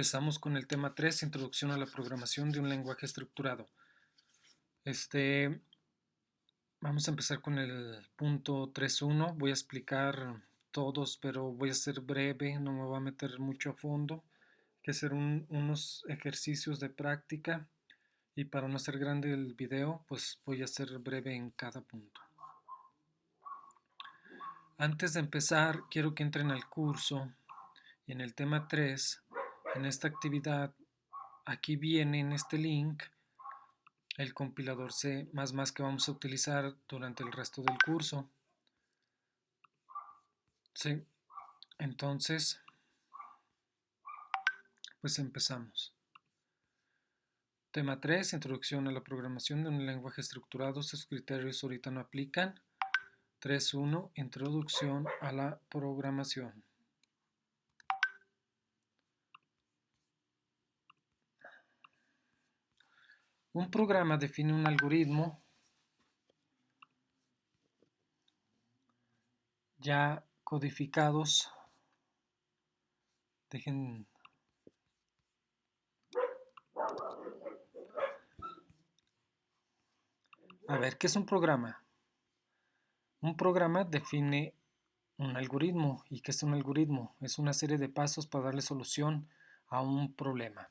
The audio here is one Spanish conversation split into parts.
Empezamos con el tema 3, introducción a la programación de un lenguaje estructurado. Vamos a empezar con el punto 3.1. Voy a explicar todos, pero voy a ser breve, no me voy a meter mucho a fondo. Hay que hacer unos ejercicios de práctica y para no hacer grande el video, pues voy a ser breve en cada punto. Antes de empezar, quiero que entren al curso y en el tema 3, en esta actividad, aquí viene en este link el compilador C++ que vamos a utilizar durante el resto del curso. Sí, entonces, pues empezamos. Tema 3, introducción a la programación de un lenguaje estructurado. Sus criterios ahorita no aplican. 3.1, introducción a la programación. Un programa define un algoritmo ya codificados. Dejen. A ver, ¿qué es un programa? Un programa define un algoritmo. ¿Y qué es un algoritmo? Es una serie de pasos para darle solución a un problema,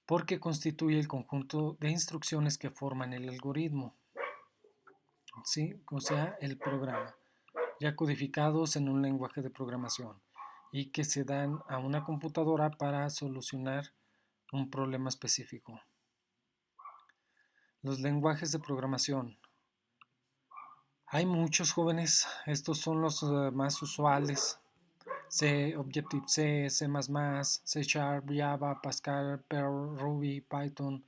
porque constituye el conjunto de instrucciones que forman el algoritmo, ¿sí? O sea, el programa, ya codificados en un lenguaje de programación y que se dan a una computadora para solucionar un problema específico. Los lenguajes de programación. Hay muchos, jóvenes, estos son los más usuales. C, Objective-C, C++, C#, Java, Pascal, Perl, Ruby, Python,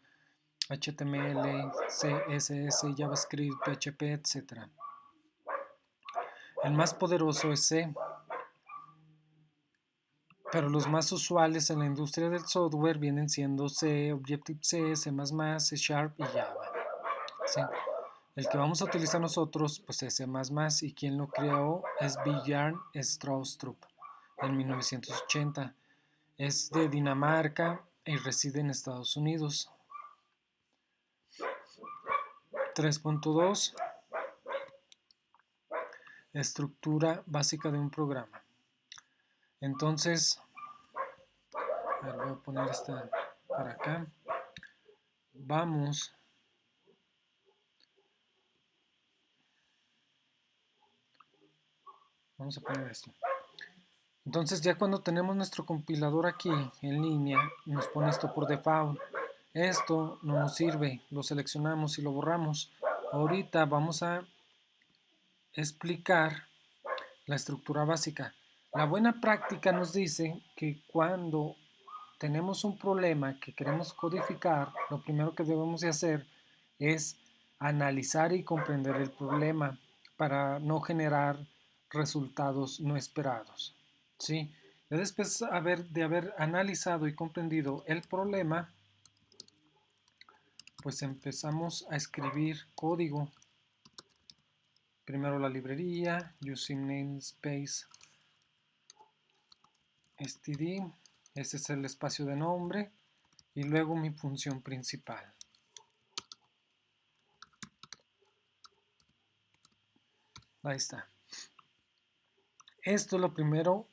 HTML, CSS, JavaScript, PHP, etc. El más poderoso es C, pero los más usuales en la industria del software vienen siendo C, Objective-C, C++, C# y Java. ¿Sí? El que vamos a utilizar nosotros pues es C++ y quien lo creó es Bjarne Stroustrup en 1980. Es de Dinamarca y reside en Estados Unidos. 3.2. Estructura básica de un programa. Entonces, a ver, voy a poner esta para acá. Vamos a poner esto. Entonces ya cuando tenemos nuestro compilador aquí en línea, nos pone esto por default. Esto no nos sirve, lo seleccionamos y lo borramos. Ahorita vamos a explicar la estructura básica. La buena práctica nos dice que cuando tenemos un problema que queremos codificar, lo primero que debemos de hacer es analizar y comprender el problema para no generar resultados no esperados. ¿Sí? Y después de haber analizado y comprendido el problema, pues empezamos a escribir código. Primero la librería, using namespace std, este es el espacio de nombre, y luego mi función principal. Ahí está. Esto es lo primero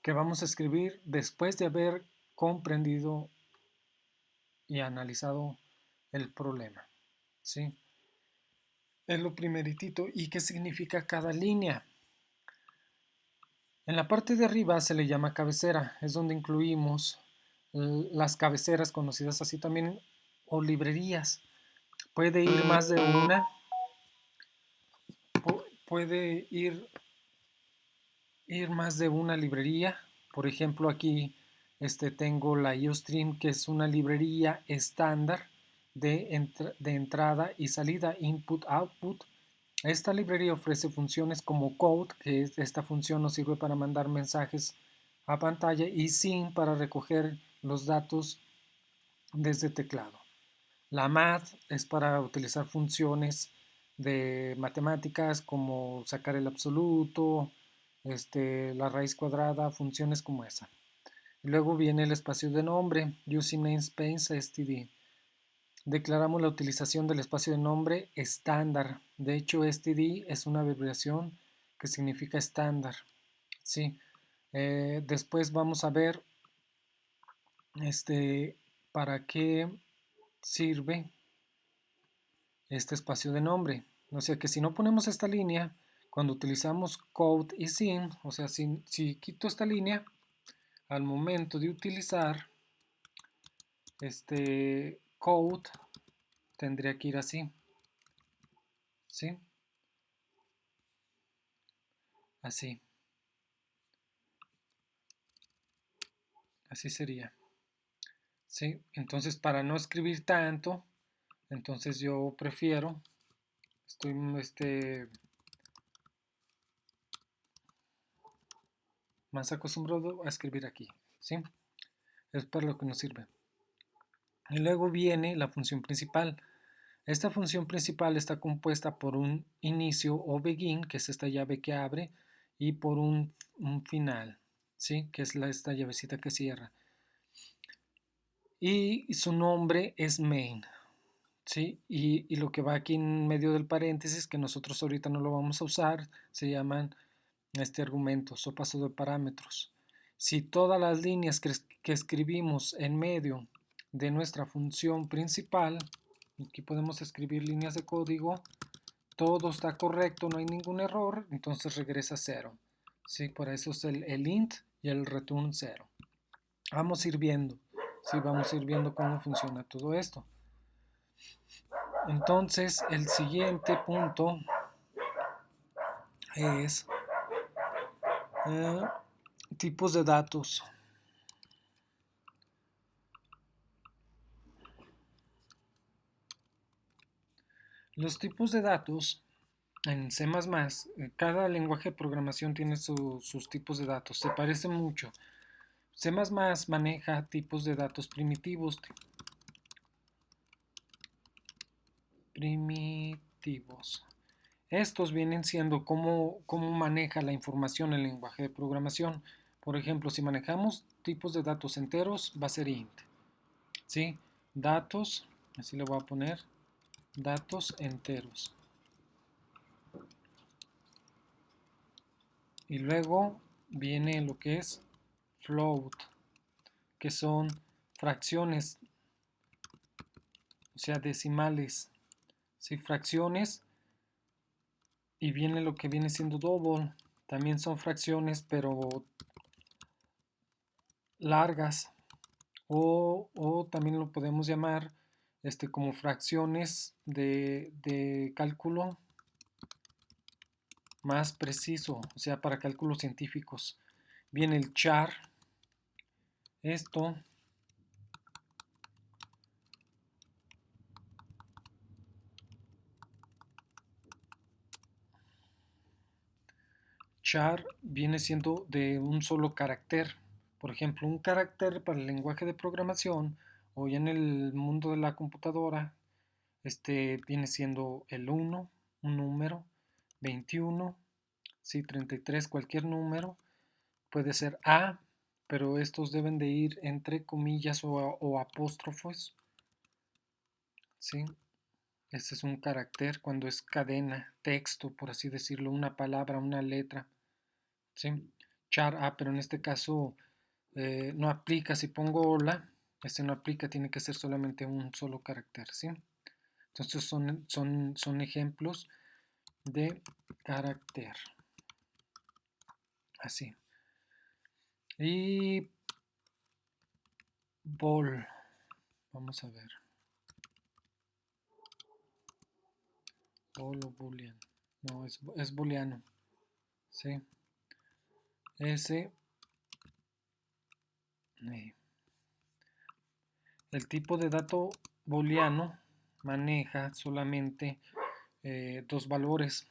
que vamos a escribir después de haber comprendido y analizado el problema. ¿Sí? Es lo primeritito. ¿Y qué significa cada línea? En la parte de arriba se le llama cabecera. Es donde incluimos las cabeceras, conocidas así también, o librerías. Puede ir más de una. Puede ir más de una librería. Por ejemplo, aquí tengo la Ustream, que es una librería estándar de entrada y salida, input-output. Esta librería ofrece funciones como code, que esta función nos sirve para mandar mensajes a pantalla, y syn para recoger los datos desde teclado. La math es para utilizar funciones de matemáticas como sacar el absoluto, la raíz cuadrada, funciones como esa. Y luego viene el espacio de nombre, using namespace std. Declaramos la utilización del espacio de nombre estándar. De hecho, std es una abreviación que significa estándar. ¿Sí? Después vamos a ver para qué sirve este espacio de nombre. O sea que si no ponemos esta línea, cuando utilizamos code y sin, o sea, si quito esta línea, al momento de utilizar este code, tendría que ir así, ¿sí? Así, así sería, ¿sí? Entonces, para no escribir tanto, entonces yo prefiero, estoy más acostumbrado a escribir aquí, ¿sí? Es para lo que nos sirve. Y luego viene la función principal. Esta función principal está compuesta por un inicio o begin, que es esta llave que abre, y por un final, ¿sí? Que es esta llavecita que cierra. Y su nombre es main, ¿sí? Y lo que va aquí en medio del paréntesis, que nosotros ahorita no lo vamos a usar, se llaman argumentos o paso de parámetros. Si todas las líneas que escribimos en medio de nuestra función principal, aquí podemos escribir líneas de código, todo está correcto, no hay ningún error, entonces regresa 0. ¿Sí? Por eso es el int y el return 0. Vamos a ir viendo, ¿sí? Vamos a ir viendo cómo funciona todo esto. Entonces, el siguiente punto es tipos de datos. Los tipos de datos en C++, cada lenguaje de programación tiene sus tipos de datos, se parecen mucho. C++ maneja tipos de datos primitivos. Estos vienen siendo cómo maneja la información el lenguaje de programación. Por ejemplo, si manejamos tipos de datos enteros, va a ser int. ¿Sí? Datos, así le voy a poner, datos enteros. Y luego viene lo que es float, que son fracciones, o sea, decimales. ¿Sí? Fracciones. Y viene lo que viene siendo double. También son fracciones, pero largas. O también lo podemos llamar como fracciones de cálculo más preciso, o sea, para cálculos científicos. Viene el char, esto, char viene siendo de un solo carácter. Por ejemplo, un carácter para el lenguaje de programación o ya en el mundo de la computadora, viene siendo el 1, un número, 21, sí, 33, cualquier número, puede ser A, pero estos deben de ir entre comillas o apóstrofos, ¿sí? Este es un carácter cuando es cadena, texto, por así decirlo, una palabra, una letra, ¿sí? Char A, pero en este caso no aplica, si pongo hola, este no aplica, tiene que ser solamente un solo carácter, ¿sí? Entonces son ejemplos de carácter, así. Y bol, vamos a ver. Bol o boolean. No, es booleano. Sí. Ese. El tipo de dato booleano maneja solamente dos valores.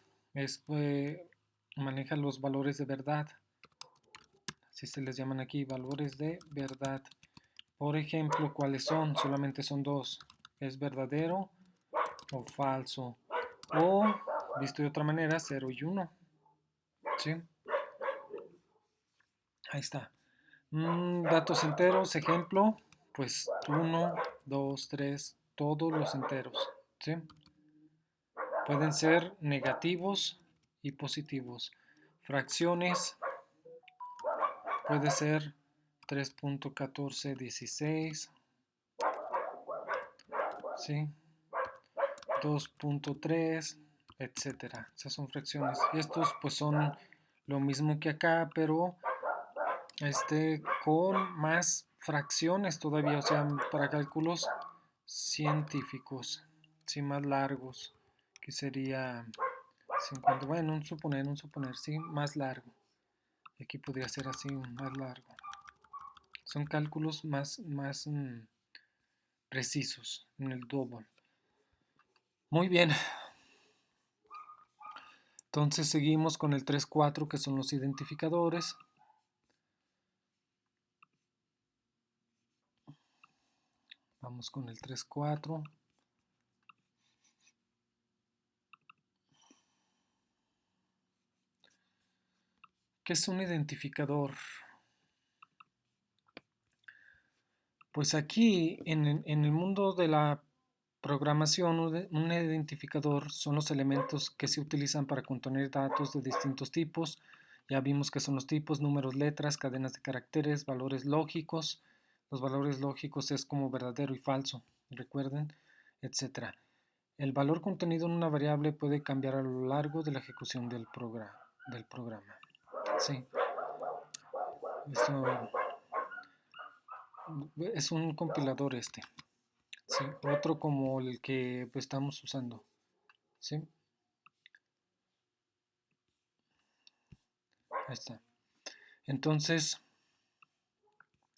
Maneja los valores de verdad. Así se les llaman aquí, valores de verdad. Por ejemplo, ¿cuáles son? Solamente son dos. Es verdadero o falso. O, visto de otra manera, 0 y 1. ¿Sí? Ahí está. Datos enteros, ejemplo, pues 1, 2, 3, todos los enteros, ¿sí? Pueden ser negativos y positivos. Fracciones, puede ser 3.1416, ¿sí? 2.3, etcétera. Esas son fracciones. Y estos pues son lo mismo que acá, pero con más fracciones todavía, o sea, para cálculos científicos, sí, más largos, que sería 50, bueno, un suponer, sí, más largo. Aquí podría ser así, más largo. Son cálculos más precisos en el double. Muy bien, entonces seguimos con el 3-4, que son los identificadores. Vamos con el 3-4. ¿Qué es un identificador? Pues aquí en el mundo de la programación, un identificador son los elementos que se utilizan para contener datos de distintos tipos. Ya vimos que son los tipos, números, letras, cadenas de caracteres, valores lógicos. Los valores lógicos es como verdadero y falso, recuerden, etcétera. El valor contenido en una variable puede cambiar a lo largo de la ejecución del programa. Sí, esto es un compilador este. Sí, otro como el que estamos usando. Sí, ahí está. Entonces,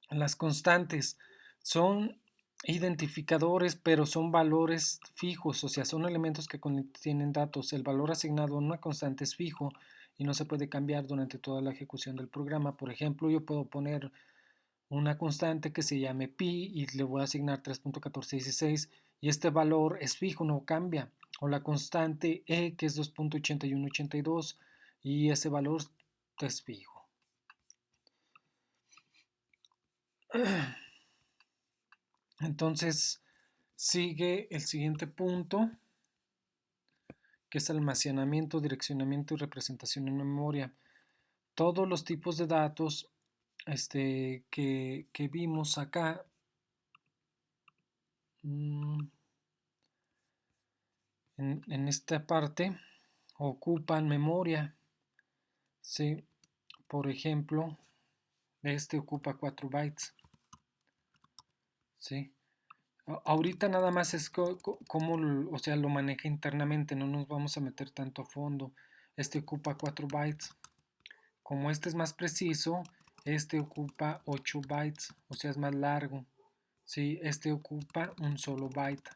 las constantes son identificadores, pero son valores fijos, o sea, son elementos que contienen datos. El valor asignado a una constante es fijo y no se puede cambiar durante toda la ejecución del programa. Por ejemplo, yo puedo poner una constante que se llame pi y le voy a asignar 3.1416 y este valor es fijo, no cambia. O la constante e que es 2.8182 y ese valor es fijo. Entonces sigue el siguiente punto, que es almacenamiento, direccionamiento y representación en memoria. Todos los tipos de datos que vimos acá en esta parte ocupan memoria. ¿Sí? Por ejemplo, este ocupa 4 bytes. ¿Sí? Ahorita nada más es como, o sea, lo maneja internamente, no nos vamos a meter tanto a fondo. Este ocupa 4 bytes. Como este es más preciso, este ocupa 8 bytes, o sea, es más largo. ¿Sí? Este ocupa un solo byte.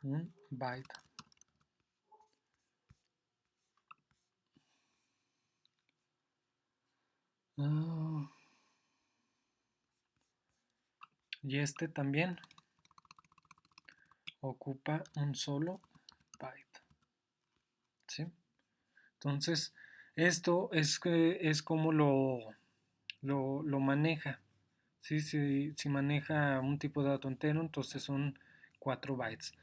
Un byte. Ah, y este también ocupa un solo byte. ¿Sí? Entonces, esto es como lo maneja. ¿Sí? Si maneja un tipo de dato entero, entonces son 4 bytes.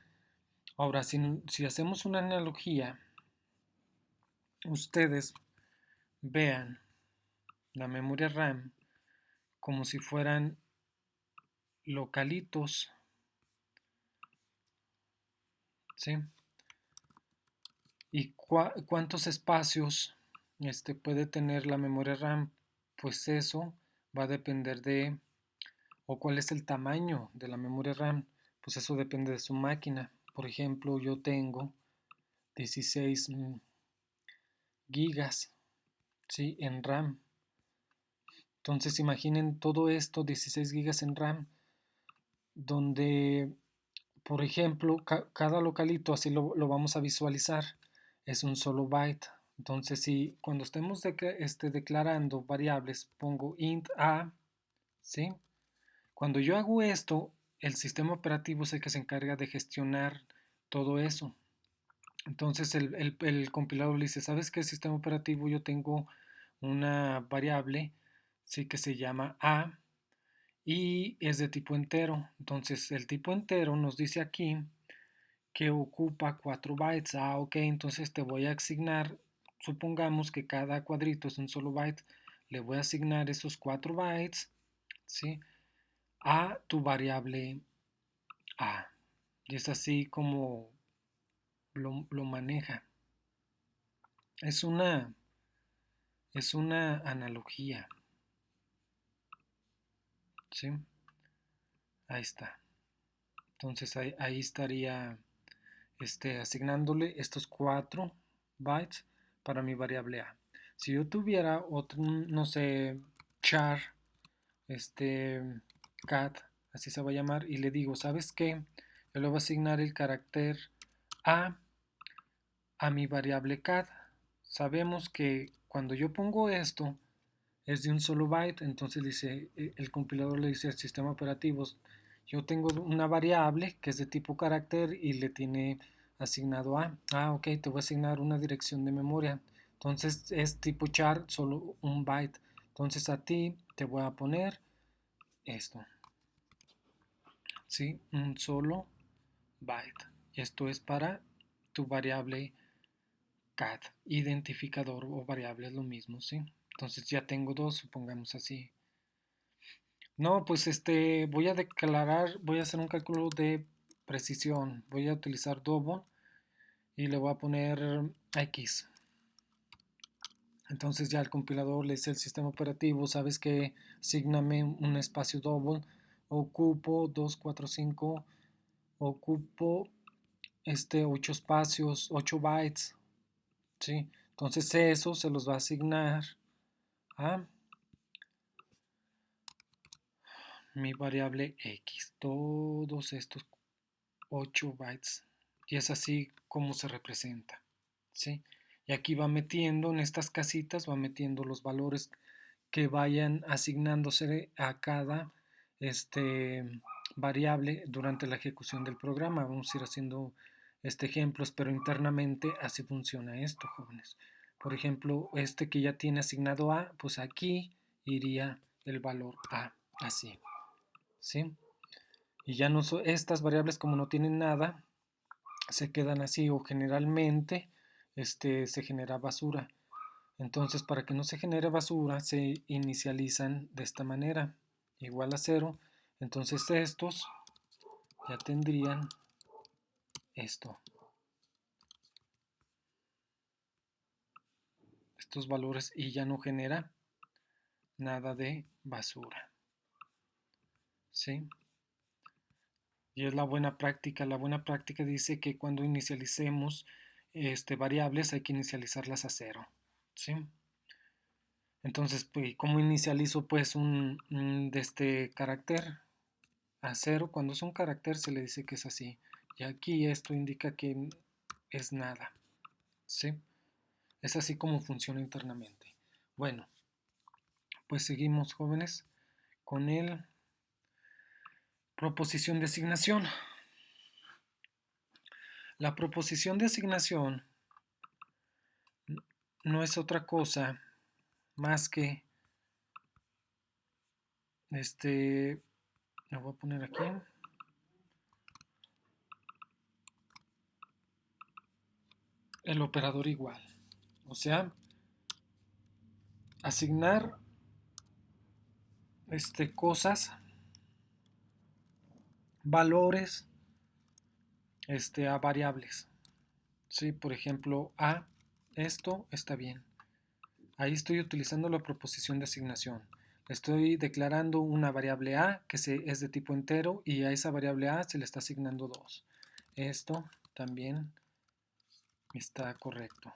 Ahora, si hacemos una analogía, ustedes vean la memoria RAM como si fueran localitos, ¿sí? ¿Y cuántos espacios puede tener la memoria RAM? Pues eso va a depender o cuál es el tamaño de la memoria RAM. Pues eso depende de su máquina. Por ejemplo, yo tengo 16 gigas, ¿sí? En RAM. Entonces imaginen todo esto, 16 gigas en RAM, donde, por ejemplo, cada localito, así lo vamos a visualizar, es un solo byte. Entonces, si cuando estemos declarando variables, pongo int a, ¿sí? Cuando yo hago esto, el sistema operativo es el que se encarga de gestionar todo eso. Entonces el compilador le dice, ¿sabes qué sistema operativo? Yo tengo una variable, sí, que se llama a y es de tipo entero. Entonces el tipo entero nos dice aquí que ocupa 4 bytes. Ah, ok, entonces te voy a asignar, supongamos que cada cuadrito es un solo byte, le voy a asignar esos 4 bytes, ¿sí? A tu variable a. Y es así como lo maneja. Es una, es una analogía, ¿sí? Ahí está. Entonces ahí estaría asignándole estos 4 bytes para mi variable a. Si yo tuviera otro, no sé, char, este, cat, así se va a llamar, y le digo, ¿sabes qué? Yo le voy a asignar el carácter a mi variable cat. Sabemos que cuando yo pongo esto es de un solo byte, entonces dice, el compilador le dice al sistema operativo, yo tengo una variable que es de tipo carácter y le tiene asignado a. Ah, ok, te voy a asignar una dirección de memoria. Entonces es tipo char, solo un byte. Entonces a ti te voy a poner esto, ¿sí? Un solo byte. Y esto es para tu variable cat, identificador o variable es lo mismo, ¿sí? Entonces ya tengo dos, supongamos así. No, pues voy a declarar, voy a hacer un cálculo de precisión. Voy a utilizar double y le voy a poner X. Entonces ya el compilador le dice al sistema operativo, sabes que asigname un espacio double, ocupo 245, ocupo 8 espacios, 8 bytes, ¿sí? Entonces eso se los va a asignar a mi variable X, todos estos 8 bytes. Y es así como se representa, ¿sí? Y aquí va metiendo, en estas casitas, va metiendo los valores que vayan asignándose a cada variable durante la ejecución del programa. Vamos a ir haciendo ejemplos, pero internamente así funciona esto, jóvenes. Por ejemplo, que ya tiene asignado A, pues aquí iría el valor A, así, ¿sí? Y ya no estas variables, como no tienen nada, se quedan así, o generalmente se genera basura. Entonces, para que no se genere basura, se inicializan de esta manera, igual a 0. Entonces estos ya tendrían esto, estos valores, y ya no genera nada de basura, ¿sí? Y es la buena práctica. La buena práctica dice que cuando inicialicemos variables hay que inicializarlas a 0, ¿sí? Entonces, pues, ¿cómo inicializo pues de este carácter a 0? Cuando es un carácter se le dice que es así. Y aquí esto indica que es nada, ¿sí? Es así como funciona internamente. Bueno, pues seguimos, jóvenes, con el proposición de asignación. La proposición de asignación no es otra cosa más que lo voy a poner aquí, el operador igual. O sea, asignar cosas, valores a variables. Sí, por ejemplo, a esto está bien. Ahí estoy utilizando la proposición de asignación. Estoy declarando una variable a que es de tipo entero y a esa variable a se le está asignando 2. Esto también está correcto,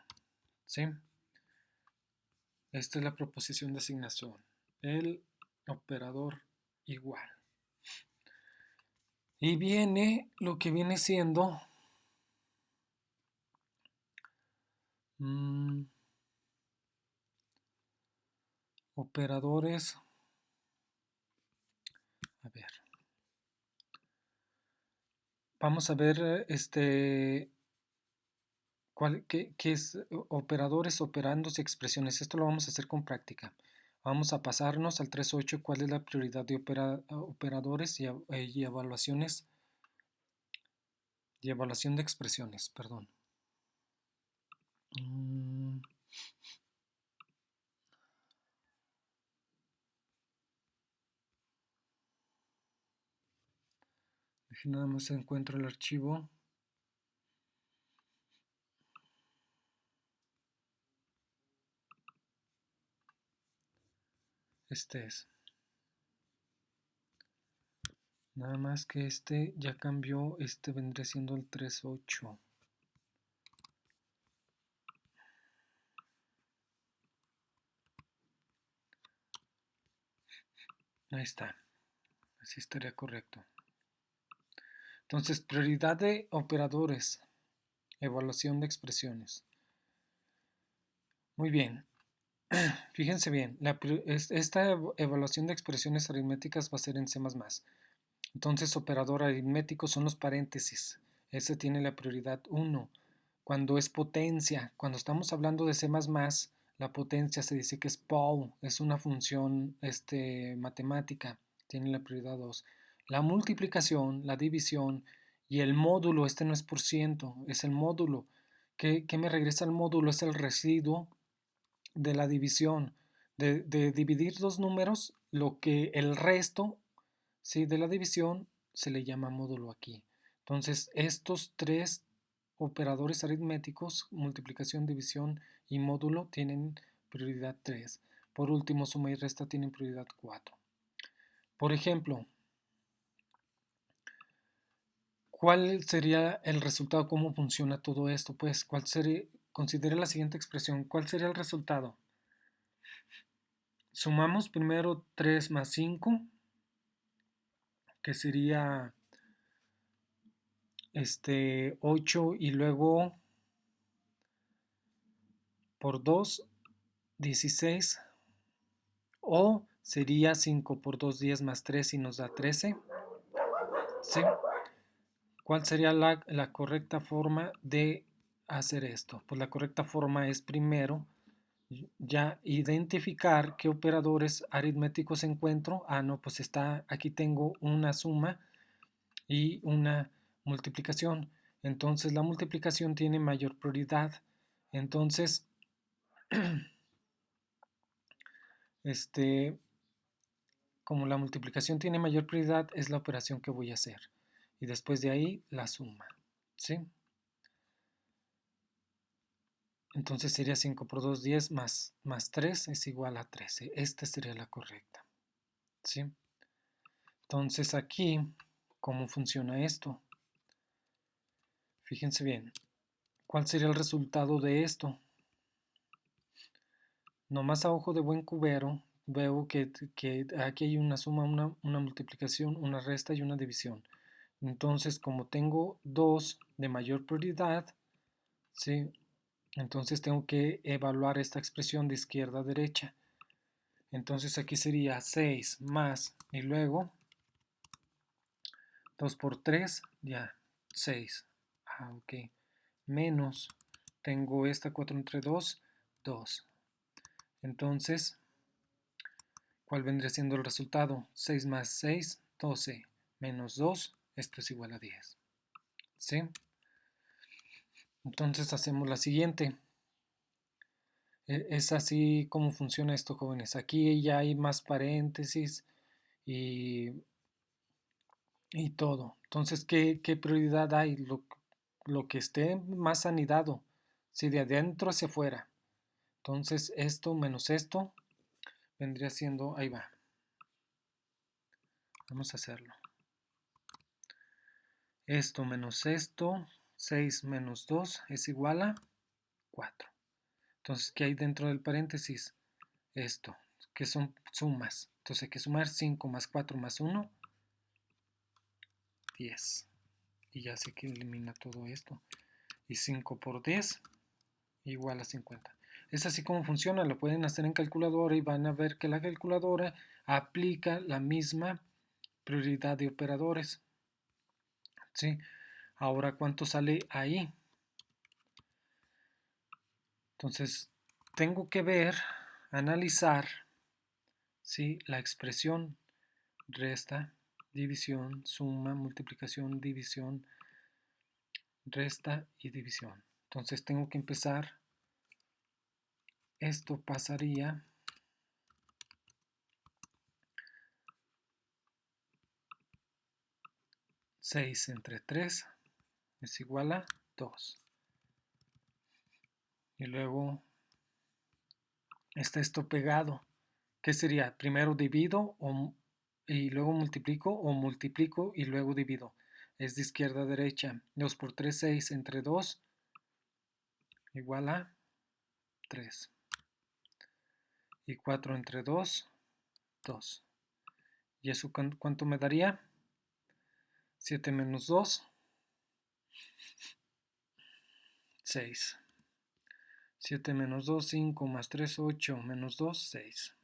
¿sí? Esta es la proposición de asignación. El operador igual. Y viene lo que viene siendo operadores. A ver. Vamos a ver ¿Qué es operadores, operandos y expresiones? Esto lo vamos a hacer con práctica. Vamos a pasarnos al 3.8, cuál es la prioridad de operadores y evaluaciones y evaluación de expresiones, perdón. Nada más encuentro el archivo. Este es. Nada más que este ya cambió, este vendría siendo el 3.8. Ahí está. Así estaría correcto. Entonces, prioridad de operadores. Evaluación de expresiones. Muy bien. Fíjense bien, esta evaluación de expresiones aritméticas va a ser en C++. Entonces, operador aritmético son los paréntesis. Ese tiene la prioridad 1. Cuando es potencia, cuando estamos hablando de C++, la potencia se dice que es POW, es una función matemática, tiene la prioridad 2. La multiplicación, la división y el módulo, no es por ciento, es el módulo. ¿Qué me regresa el módulo? Es el residuo de la división, de dividir dos números, lo que el resto, ¿sí?, de la división se le llama módulo aquí. Entonces, estos tres operadores aritméticos, multiplicación, división y módulo, tienen prioridad 3. Por último, suma y resta tienen prioridad 4. Por ejemplo, ¿cuál sería el resultado? ¿Cómo funciona todo esto? Pues, considere la siguiente expresión. ¿Cuál sería el resultado? Sumamos primero 3 más 5, que sería 8, y luego por 2, 16, o sería 5 por 2, 10 más 3 y nos da 13. ¿Sí? ¿Cuál sería la correcta forma de hacer esto? Pues la correcta forma es primero ya identificar qué operadores aritméticos encuentro. No, pues aquí tengo una suma y una multiplicación. Entonces la multiplicación tiene mayor prioridad. Entonces, como la multiplicación tiene mayor prioridad, es la operación que voy a hacer. Y después de ahí, la suma. ¿Sí? Entonces sería 5 por 2, 10 más 3 es igual a 13. Esta sería la correcta. ¿Sí? Entonces aquí, ¿cómo funciona esto? Fíjense bien. ¿Cuál sería el resultado de esto? Nomás a ojo de buen cubero veo que aquí hay una suma, una multiplicación, una resta y una división. Entonces, como tengo dos de mayor prioridad, ¿sí?, entonces tengo que evaluar esta expresión de izquierda a derecha. Entonces aquí sería 6 más, y luego 2 por 3, ya, 6. Ok. Menos, tengo esta 4 entre 2, 2. Entonces, ¿cuál vendría siendo el resultado? 6 más 6, 12. Menos 2, esto es igual a 10. ¿Sí? Entonces hacemos la siguiente. Es así como funciona esto, jóvenes. Aquí ya hay más paréntesis y, y todo. Entonces, ¿qué prioridad hay? Lo que esté más anidado, si de adentro hacia afuera. Entonces, esto menos esto vendría siendo, ahí va. Vamos a hacerlo. Esto menos esto, 6 menos 2 es igual a 4. Entonces, ¿qué hay dentro del paréntesis? Esto, que son sumas. Entonces hay que sumar 5 más 4 más 1, 10. Y ya sé que elimina todo esto. Y 5 por 10 igual a 50. Es así como funciona. Lo pueden hacer en calculadora y van a ver que la calculadora aplica la misma prioridad de operadores. ¿Sí? Ahora, ¿cuánto sale ahí? Entonces, tengo que ver, analizar, ¿sí? La expresión resta, división, suma, multiplicación, división, resta y división. Entonces, tengo que empezar. Esto pasaría 6 entre 3 es igual a 2. Y luego está esto pegado. ¿Qué sería? Primero divido y luego multiplico, o multiplico y luego divido. Es de izquierda a derecha. 2 por 3, 6 entre 2 igual a 3. Y 4 entre 2, 2. ¿Y eso cuánto me daría? 7 menos 2, 6. 7 menos 2, 5 más 3, 8 menos 2, 6.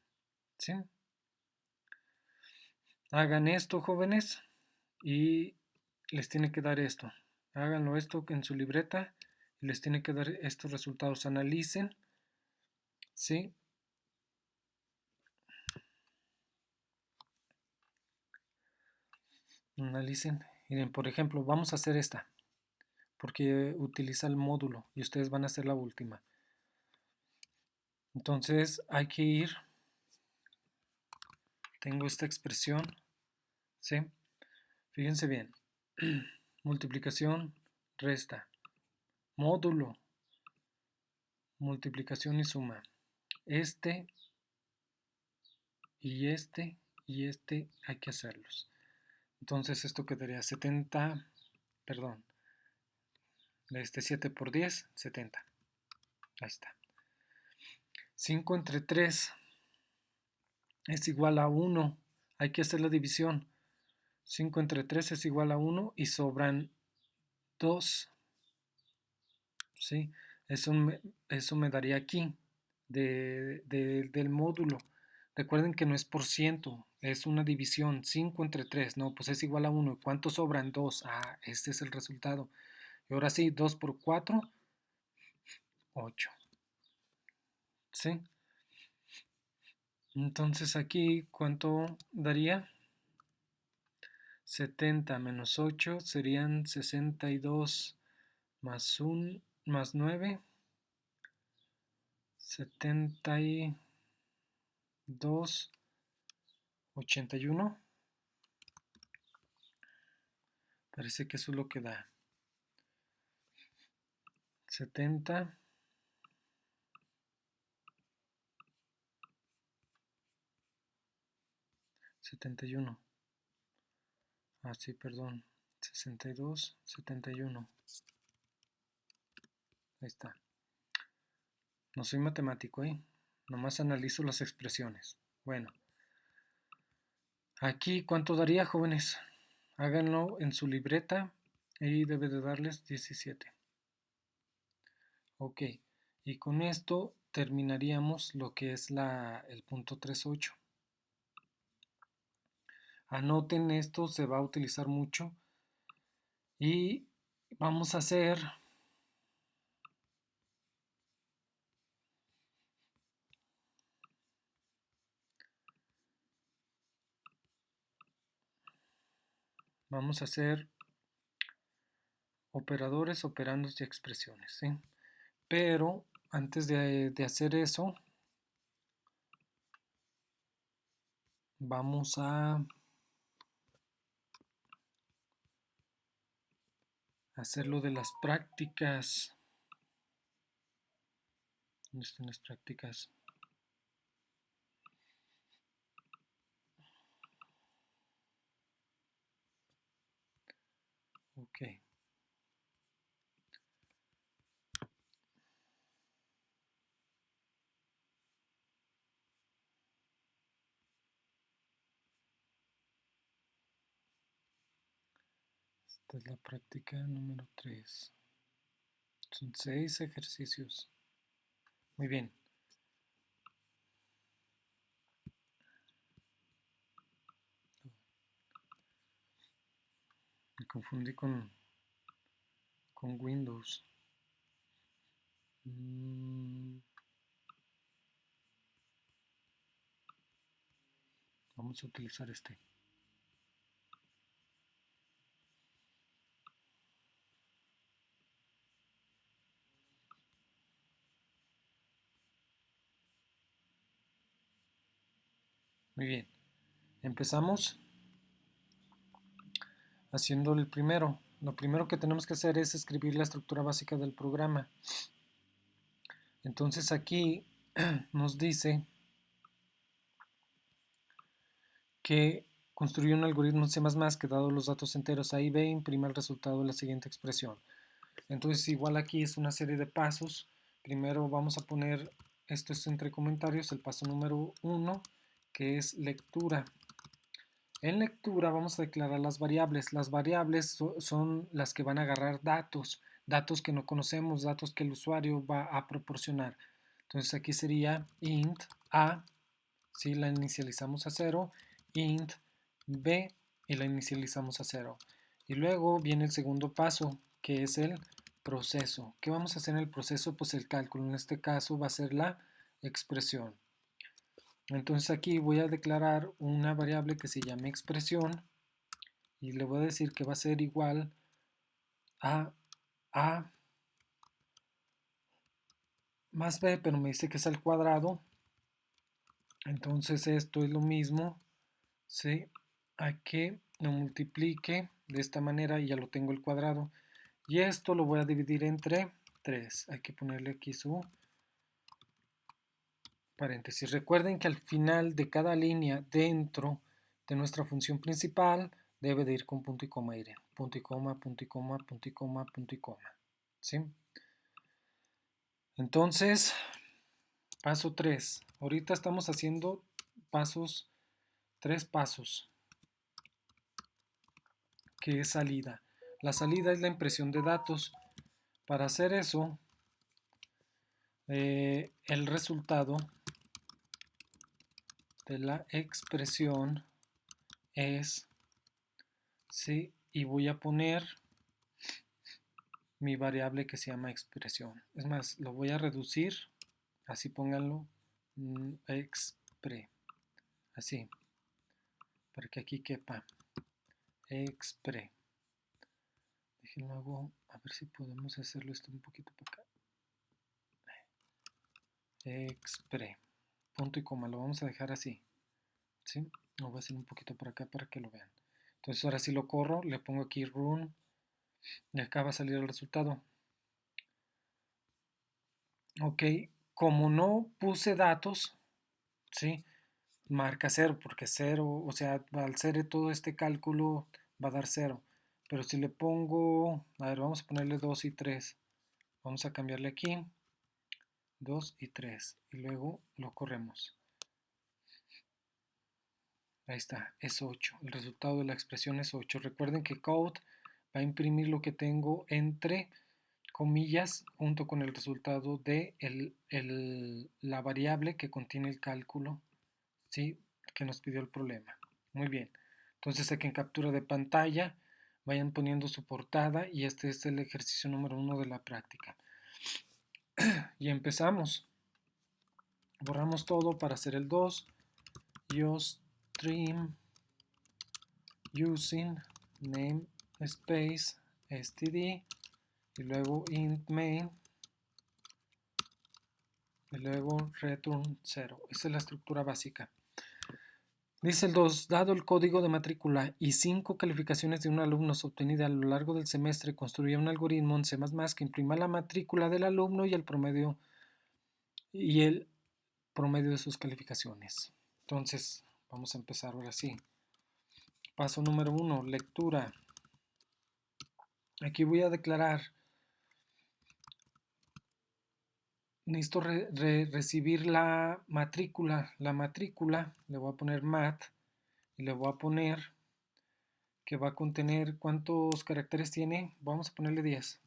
¿Sí? Hagan esto, jóvenes, y les tiene que dar esto. Háganlo esto en su libreta y les tiene que dar estos resultados. Analicen, ¿sí? Analicen. Miren, por ejemplo, vamos a hacer esta, porque utiliza el módulo y ustedes van a hacer la última. Entonces hay que ir, tengo esta expresión, ¿sí? Fíjense bien, multiplicación, resta, módulo, multiplicación y suma. Este y este y este hay que hacerlos. Entonces esto quedaría 70, perdón, 7 por 10, 70. Ahí está. 5 entre 3 es igual a 1. Hay que hacer la división. 5 entre 3 es igual a 1 y sobran 2. ¿Sí? Eso me daría aquí del módulo. Recuerden que no es por ciento, es una división. 5 entre 3, no, pues es igual a 1. ¿Cuánto sobran? 2. Ah, este es el resultado. Y ahora sí, 2 por 4, 8. ¿Sí? Entonces aquí, ¿cuánto daría? 70 menos 8 serían 62 más 1, más 9, 72, 81. Parece que eso es lo que da. 70, 71. Ah, sí, perdón. 62, 71. Ahí está. No soy matemático, ¿eh? Nomás analizo las expresiones. Bueno, aquí, ¿cuánto daría, jóvenes? Háganlo en su libreta y debe de darles 17. Ok, y con esto terminaríamos lo que es el punto 3.8. Anoten esto, se va a utilizar mucho y vamos a hacer operadores, operandos y expresiones, ¿sí? Pero antes de hacer eso, vamos a hacer lo de las prácticas. ¿Dónde están las prácticas? Ok. Esta es la práctica número 3. Son 6 ejercicios. Muy bien. Me confundí con Windows. vamos a utilizar este. Muy bien, empezamos haciendo el primero. Lo primero que tenemos que hacer es escribir la estructura básica del programa. Entonces aquí nos dice que construye un algoritmo C++ que dado los datos enteros A y B imprime el resultado de la siguiente expresión. Entonces igual aquí es una serie de pasos. Primero vamos a poner, esto es entre comentarios, el paso número 1, que es lectura. En lectura vamos a declarar las variables. Las variables son las que van a agarrar datos, datos que no conocemos, datos que el usuario va a proporcionar. Entonces aquí sería int a, si la inicializamos a 0, int b y la inicializamos a 0. Y luego viene el segundo paso, que es el proceso. ¿Qué vamos a hacer en el proceso? Pues el cálculo. En este caso va a ser la expresión. Entonces aquí voy a declarar una variable que se llame expresión y le voy a decir que va a ser igual a a más b, pero me dice que es al cuadrado. Entonces esto es lo mismo, ¿sí? A que lo multiplique de esta manera y ya lo tengo el cuadrado. Y esto lo voy a dividir entre 3. Hay que ponerle aquí su paréntesis. Recuerden que al final de cada línea dentro de nuestra función principal debe de ir con punto y coma, Irene. Punto y coma, punto y coma, punto y coma, punto y coma. ¿Sí? Entonces, paso 3. Ahorita estamos haciendo pasos, 3 pasos, que es salida. La salida es la impresión de datos. Para hacer eso, el resultado de la expresión es, ¿sí? Y voy a poner mi variable que se llama expresión. Es más, lo voy a reducir, así pónganlo, expre, así, para que aquí quepa, expre. Déjenlo hago, a ver si podemos hacerlo esto un poquito para acá. Expre, punto y coma, lo vamos a dejar así, ¿sí? Lo voy a hacer un poquito por acá para que lo vean. Entonces ahora sí lo corro, le pongo aquí run, y acá va a salir el resultado. Ok, como no puse datos, ¿sí? Marca 0, porque 0, o sea, al ser todo este cálculo va a dar 0. Pero si le pongo, a ver, vamos a ponerle 2 y 3. Vamos a cambiarle aquí 2 y 3. Y luego lo corremos. Ahí está, es 8. El resultado de la expresión es 8. Recuerden que code va a imprimir lo que tengo entre comillas junto con el resultado de la variable que contiene el cálculo, ¿sí? Que nos pidió el problema. Muy bien. Entonces aquí en captura de pantalla vayan poniendo su portada y este es el ejercicio número 1 de la práctica. Y empezamos. Borramos todo para hacer el 2. Stream using namespace std y luego int main y luego return 0. Esa es la estructura básica. Dice el 2, dado el código de matrícula y 5 calificaciones de un alumno obtenidas a lo largo del semestre, construye un algoritmo en C++ que imprima la matrícula del alumno y el promedio de sus calificaciones. Entonces, vamos a empezar ahora sí. Paso número 1, lectura. Aquí voy a declarar, necesito recibir la matrícula. La matrícula, le voy a poner mat y le voy a poner que va a contener, ¿cuántos caracteres tiene? Vamos a ponerle 10.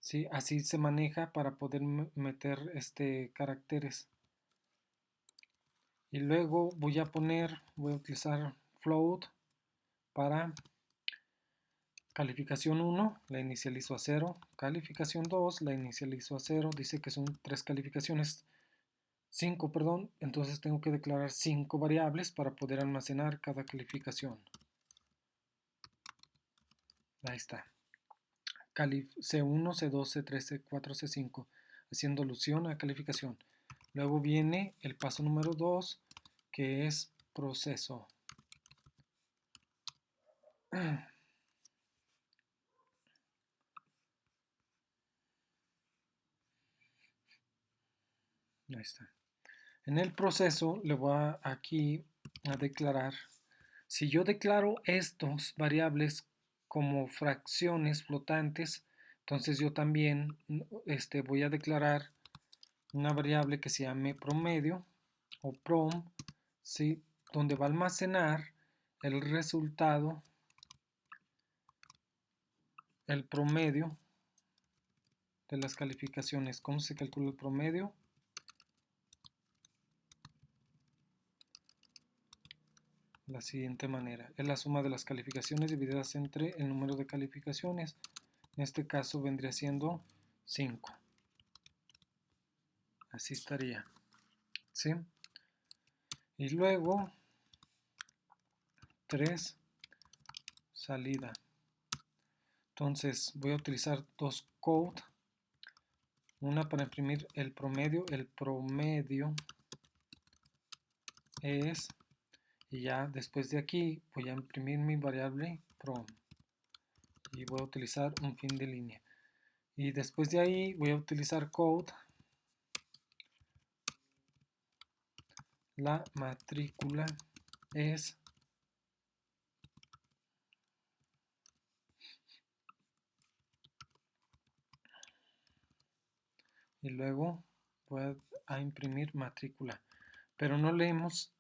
¿Sí? Así se maneja para poder meter caracteres. Y luego voy a utilizar float para calificación 1, la inicializo a 0. Calificación 2, la inicializo a 0. Dice que son 3 calificaciones. 5, perdón, entonces tengo que declarar 5 variables para poder almacenar cada calificación. Ahí está. C1, C2, C3, C4, C5, haciendo alusión a calificación. Luego viene el paso número 2, que es proceso. Ahí está. En el proceso le voy aquí a declarar. Si yo declaro estos variables como fracciones flotantes, entonces yo también voy a declarar una variable que se llame promedio o prom, ¿sí? Donde va a almacenar el resultado, el promedio de las calificaciones. ¿Cómo se calcula el promedio? De la siguiente manera. Es la suma de las calificaciones divididas entre el número de calificaciones. En este caso vendría siendo 5. Así estaría. ¿Sí? Y luego 3, salida. Entonces voy a utilizar dos code. Una para imprimir el promedio. El promedio es, y ya después de aquí voy a imprimir mi variable prom. Y voy a utilizar un fin de línea. Y después de ahí voy a utilizar code. La matrícula es y luego voy a imprimir matrícula, pero no le hemos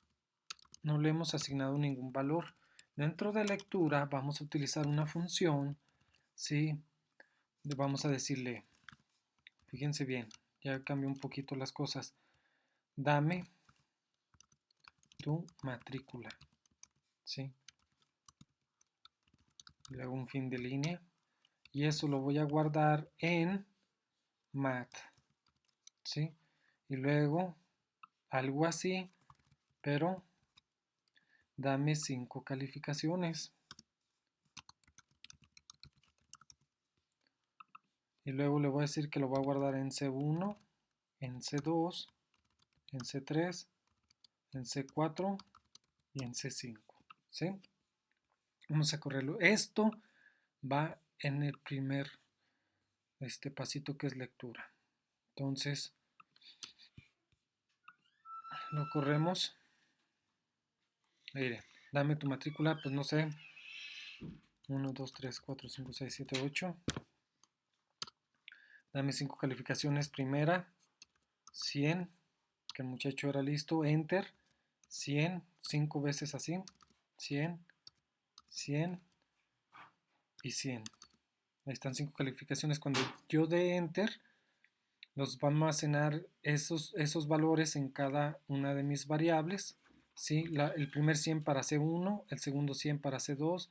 asignado ningún valor. Dentro de lectura vamos a utilizar una función, ¿sí? Vamos a decirle, fíjense bien, ya cambió un poquito las cosas. Dame tu matrícula, ¿sí? Le hago un fin de línea y eso lo voy a guardar en math, ¿sí? Y luego algo así, pero dame 5 calificaciones. Y luego le voy a decir que lo voy a guardar en C1, en C2, en C3, en C4 y en C5. ¿Sí? Vamos a correrlo. Esto va en el primer pasito que es lectura. Entonces, lo corremos. Mire, dame tu matrícula, pues no sé. 1, 2, 3, 4, 5, 6, 7, 8. Dame 5 calificaciones. Primera, 100, que el muchacho era listo. Enter, 100, 5 veces así. 100, 100 y 100. Ahí están 5 calificaciones. Cuando yo dé Enter, los va a almacenar esos valores en cada una de mis variables. ¿Sí? El primer 100 para C1, el segundo 100 para C2,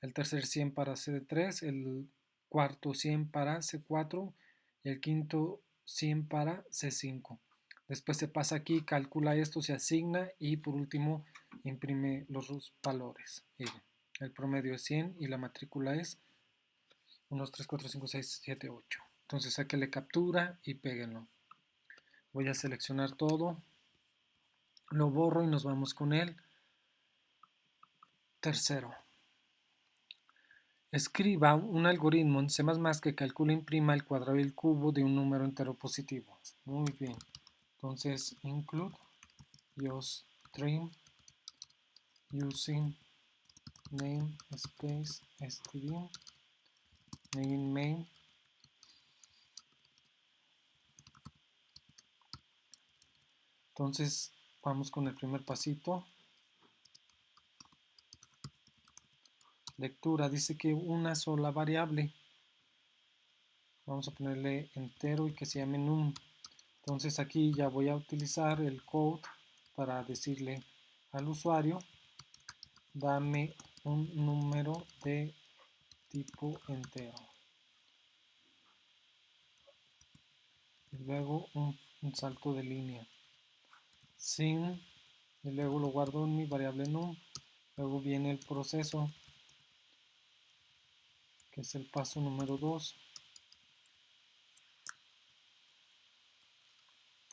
el tercer 100 para C3, el cuarto 100 para C4 y el quinto 100 para C5. Después se pasa aquí, calcula esto, se asigna y por último imprime los valores. Miren, el promedio es 100 y la matrícula es 1, 2, 3, 4, 5, 6, 7, 8. Entonces sáquenle captura y péguenlo. Voy a seleccionar todo, lo borro y nos vamos con el tercero. Escriba un algoritmo en C++ que calcule e imprima el cuadrado y el cubo de un número entero positivo. Muy bien. Entonces, include string using name space string main. Entonces, vamos con el primer pasito. Lectura, dice que una sola variable. Vamos a ponerle entero y que se llame num. Entonces aquí ya voy a utilizar el code para decirle al usuario, dame un número de tipo entero. Y luego un salto de línea. sin, y luego lo guardo en mi variable num. Luego viene el proceso, que es el paso número 2.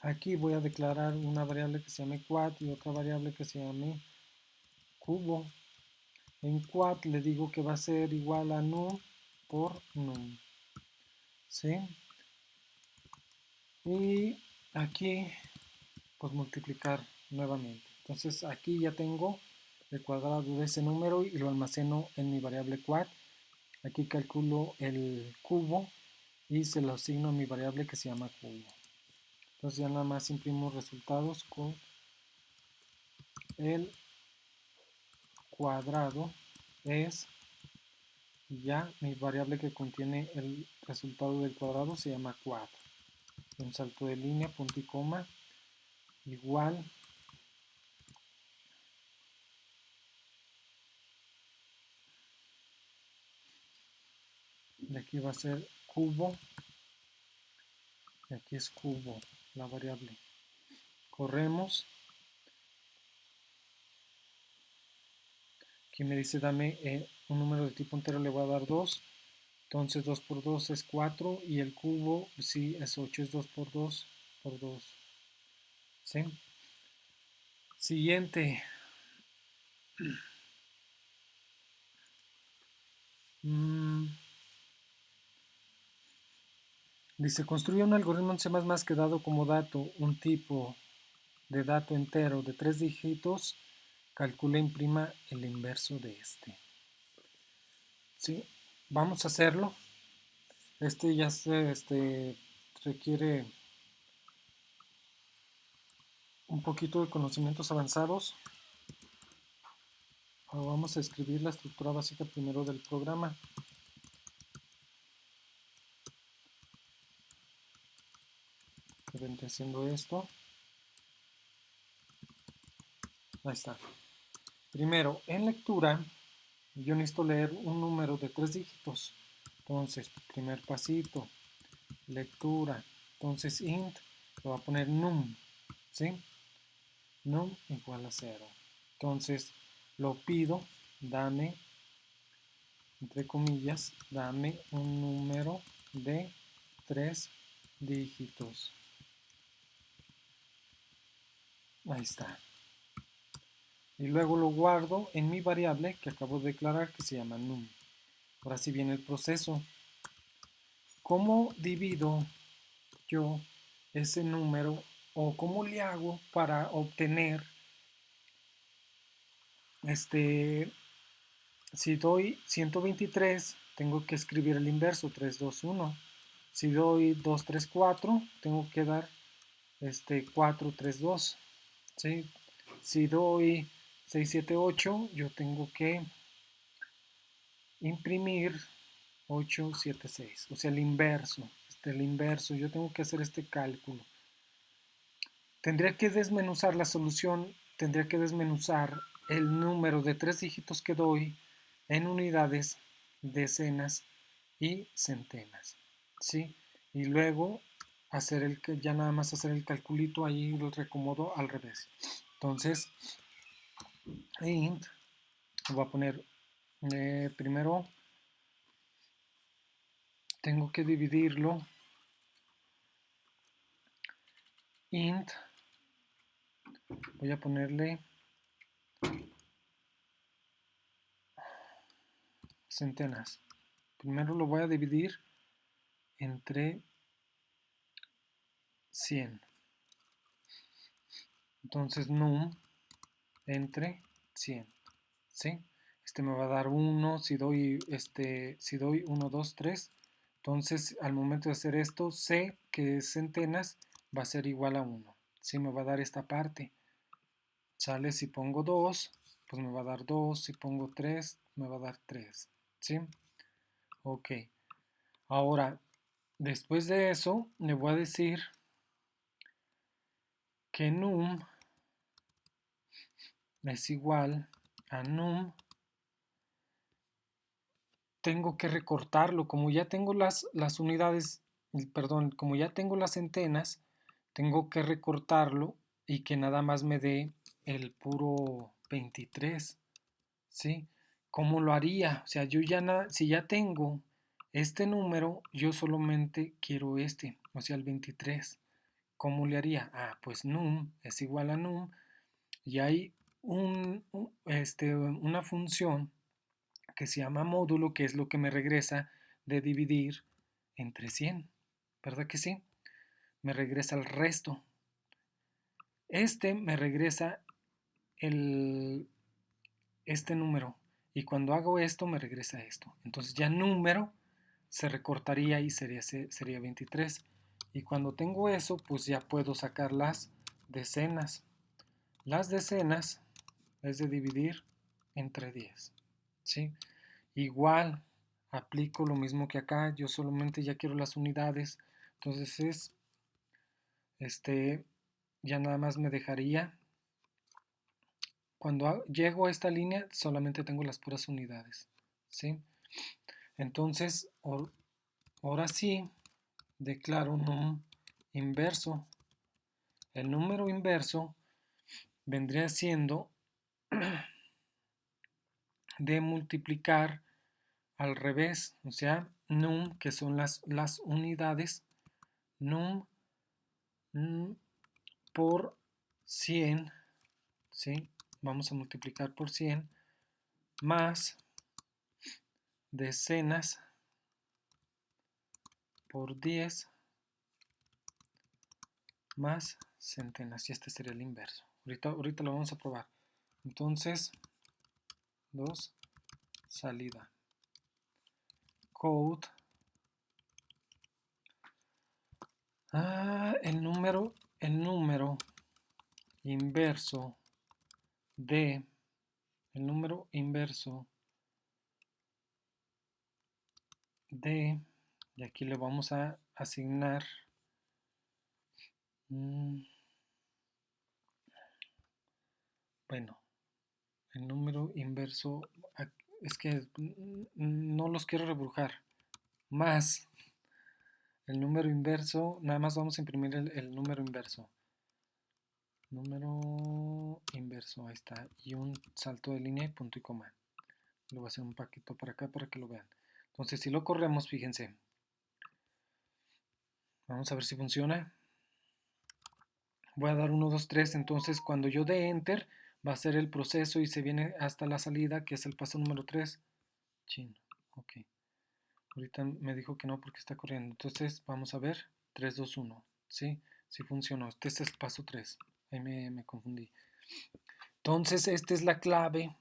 Aquí voy a declarar una variable que se llame quad y otra variable que se llame cubo. En quad le digo que va a ser igual a num por num. ¿Sí? Y aquí pues multiplicar nuevamente. Entonces aquí ya tengo el cuadrado de ese número y lo almaceno en mi variable quad. Aquí calculo el cubo y se lo asigno a mi variable que se llama cubo. Entonces ya nada más imprimo resultados con el cuadrado es ya mi variable que contiene el resultado del cuadrado se llama quad. Un salto de línea, punto y coma, igual de aquí va a ser cubo y aquí es cubo la variable. Corremos. Aquí me dice dame un número de tipo entero, le voy a dar 2. Entonces 2 por 2 es 4 y el cubo sí es 8, es 2 por 2. ¿Sí? Siguiente. Dice, construye un algoritmo en C++ que dado como dato un tipo de dato entero de 3 dígitos, calcula e imprima el inverso de este. ¿Sí? Vamos a hacerlo. Este ya requiere un poquito de conocimientos avanzados. Ahora vamos a escribir la estructura básica primero del programa. Que vendría siendo esto. Ahí está. Primero, en lectura, yo necesito leer un número de 3 dígitos. Entonces, primer pasito, lectura. Entonces, int, le voy a poner num. ¿Sí? Num igual a 0. Entonces, lo pido, dame, entre comillas, dame un número de 3 dígitos. Ahí está. Y luego lo guardo en mi variable que acabo de declarar que se llama num. Ahora sí viene el proceso. ¿Cómo divido yo ese número o cómo le hago para obtener si doy 123 tengo que escribir el inverso 3, 2, 1. Si doy 2, 3, 4 tengo que dar 4, 3, 2. ¿Sí? Si doy 6, 7, 8 yo tengo que imprimir 8, 7, 6. O sea, el inverso. El inverso. Yo tengo que hacer este cálculo. Tendría que desmenuzar la solución. Tendría que desmenuzar el número de 3 dígitos que doy en unidades, decenas y centenas. ¿Sí? Y luego ya nada más hacer el calculito ahí lo recomodo al revés. Entonces, int, voy a poner primero tengo que dividirlo int, voy a ponerle centenas. Primero lo voy a dividir entre 100. Entonces num entre 100. ¿Sí? Me va a dar 1 si doy 1, 2, 3. Entonces al momento de hacer esto, c que es centenas va a ser igual a 1. ¿Sí? Me va a dar esta parte. Sale si pongo 2, pues me va a dar 2. Si pongo 3, me va a dar 3. ¿Sí? Ok. Ahora, después de eso, le voy a decir que num es igual a num. Tengo que recortarlo. Como ya tengo las unidades, perdón, como ya tengo las centenas, tengo que recortarlo y que nada más me dé el puro 23, ¿sí? ¿Cómo lo haría? O sea, yo ya si ya tengo este número, yo solamente quiero este, o sea, el 23. ¿Cómo le haría? Ah, pues num es igual a num y hay una función que se llama módulo, que es lo que me regresa de dividir entre 100, ¿verdad que sí? Me regresa el resto. Este me regresa el, este número y cuando hago esto me regresa esto. Entonces ya número se recortaría y sería 23. Y cuando tengo eso, pues ya puedo sacar las decenas. Las decenas es de dividir entre 10. ¿Sí? Igual aplico lo mismo que acá. Yo solamente ya quiero las unidades. Entonces este, ya nada más me dejaría. Cuando llego a esta línea, solamente tengo las puras unidades. ¿Sí? Entonces, ahora sí, declaro un inverso. El número inverso vendría siendo de multiplicar al revés, o sea, num, que son las unidades, num por 100, ¿sí? Vamos a multiplicar por 100 más decenas por 10 más centenas, y este sería el inverso. Ahorita lo vamos a probar. Entonces, 2, salida. Code. El número inverso de, el número inverso de, y aquí le vamos a asignar, bueno, el número inverso, es que no los quiero rebrujar, más el número inverso, nada más vamos a imprimir el número inverso. Número inverso, ahí está, y un salto de línea y punto y coma. Le voy a hacer un paquito para acá para que lo vean. Entonces, si lo corremos, fíjense, vamos a ver si funciona. Voy a dar 1, 2, 3. Entonces, cuando yo dé Enter, va a ser el proceso y se viene hasta la salida, que es el paso número 3. Chin, ok. Ahorita me dijo que no porque está corriendo. Entonces, vamos a ver. 3, 2, 1. ¿Sí? Sí funcionó. Este es el paso 3. Ahí me confundí. Entonces, esta es la clave,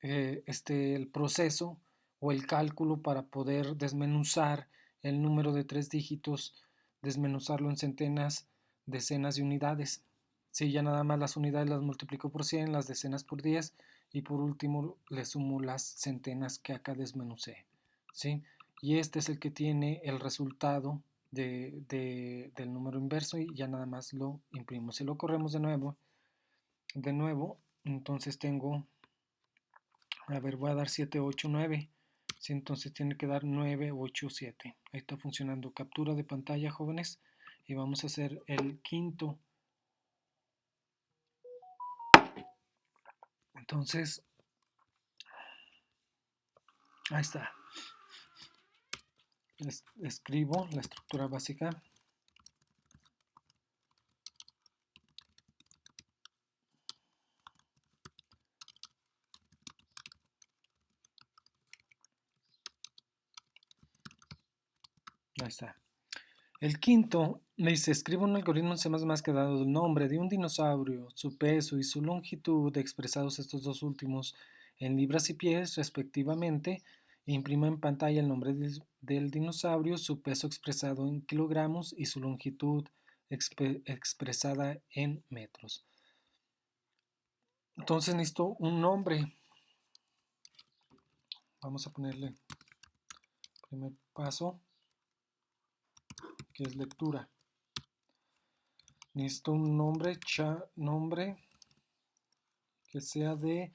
el proceso o el cálculo para poder desmenuzar el número de 3 dígitos, desmenuzarlo en centenas, decenas y unidades. Sí, ya nada más las unidades las multiplico por 100, las decenas por 10 y por último le sumo las centenas que acá desmenucé. ¿Sí? Y este es el que tiene el resultado del número inverso y ya nada más lo imprimo. Si lo corremos de nuevo, entonces tengo, a ver, voy a dar 7, 8, 9. Sí, entonces tiene que dar 9, 8, 7. Ahí está funcionando. Captura de pantalla, jóvenes. Y vamos a hacer el quinto. Entonces, ahí está. Escribo la estructura básica. Ahí está. El quinto me dice, escribe un algoritmo en C++ que dado el nombre de un dinosaurio, su peso y su longitud, expresados estos dos últimos en libras y pies respectivamente, imprima en pantalla el nombre del dinosaurio, su peso expresado en kilogramos y su longitud expresada en metros. Entonces necesito un nombre. Vamos a ponerle primer paso, que es lectura. Necesito un nombre que sea de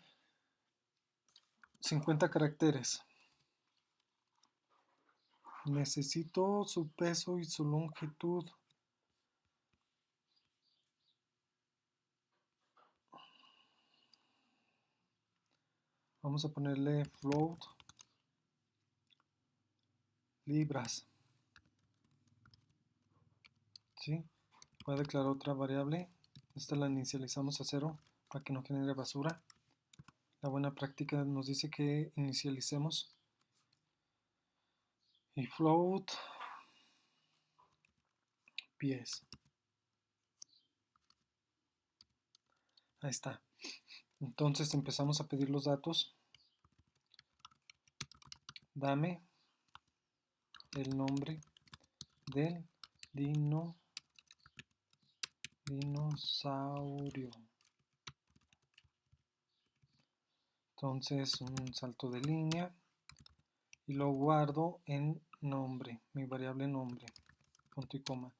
50 caracteres. Necesito su peso y su longitud. Vamos a ponerle float libras. ¿Sí? Voy a declarar otra variable. Esta la inicializamos a 0 para que no genere basura. La buena práctica nos dice que inicialicemos. Y float pies. Ahí está. Entonces empezamos a pedir los datos. Dame el nombre del dinosaurio. Entonces un salto de línea y lo guardo en nombre, mi variable nombre, punto y coma.